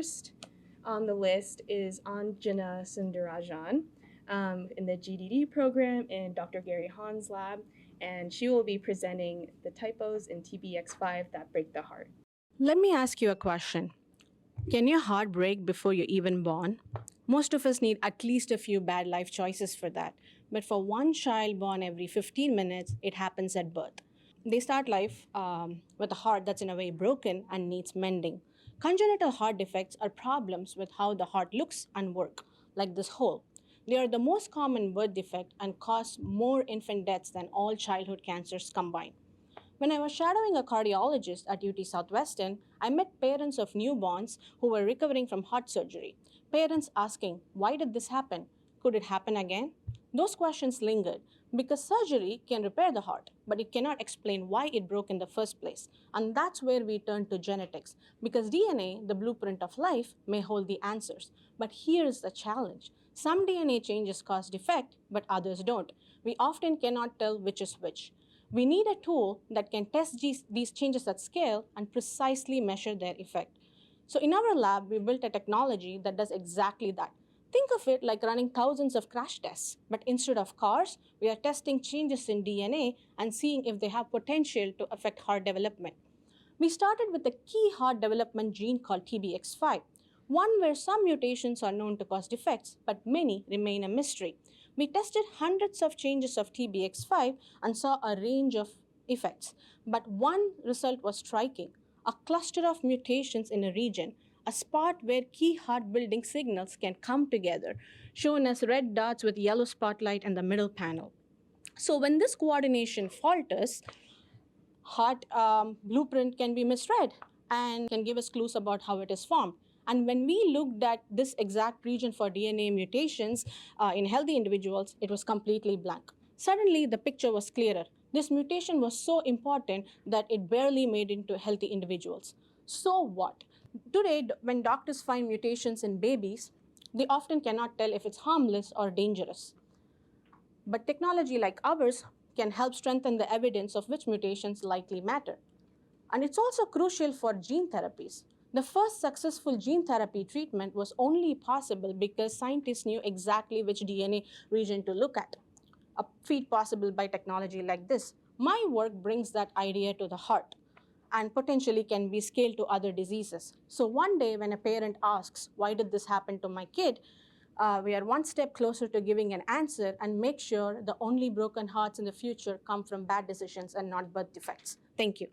first on the list is Anjana Sundarrajan in the GDD program in Dr. Gary Hahn's lab, and she will be presenting the typos in TBX5 that break the heart. Let me ask you a question. Can your heart break before you're even born? Most of us need at least a few bad life choices for that. But for one child born every 15 minutes, it happens at birth. They start life with a heart that's in a way broken and needs mending. Congenital heart defects are problems with how the heart looks and work, like this hole. They are the most common birth defect and cause more infant deaths than all childhood cancers combined. When I was shadowing a cardiologist at UT Southwestern, I met parents of newborns who were recovering from heart surgery. Parents asking, why did this happen? Could it happen again? Those questions lingered because surgery can repair the heart, but it cannot explain why it broke in the first place. And that's where we turn to genetics, because DNA, the blueprint of life, may hold the answers. But here's the challenge. Some DNA changes cause defect, but others don't. We often cannot tell which is which. We need a tool that can test these changes at scale and precisely measure their effect. So in our lab, we built a technology that does exactly that. Think of it like running thousands of crash tests, but instead of cars, we are testing changes in DNA and seeing if they have potential to affect heart development. We started with a key heart development gene called TBX5, one where some mutations are known to cause defects, but many remain a mystery. We tested hundreds of changes of TBX5 and saw a range of effects, but one result was striking: a cluster of mutations in a region, a spot where key heart-building signals can come together, shown as red dots with yellow spotlight in the middle panel. So when this coordination falters, heart blueprint can be misread and can give us clues about how it is formed. And when we looked at this exact region for DNA mutations in healthy individuals, it was completely blank. Suddenly, the picture was clearer. This mutation was so important that it barely made it into healthy individuals. So what? Today, when doctors find mutations in babies, they often cannot tell if it's harmless or dangerous. But technology like ours can help strengthen the evidence of which mutations likely matter. And it's also crucial for gene therapies. The first successful gene therapy treatment was only possible because scientists knew exactly which DNA region to look at, a feat possible by technology like this. My work brings that idea to the heart and potentially can be scaled to other diseases. So one day when a parent asks, why did this happen to my kid? We are one step closer to giving an answer and make sure the only broken hearts in the future come from bad decisions and not birth defects. Thank you.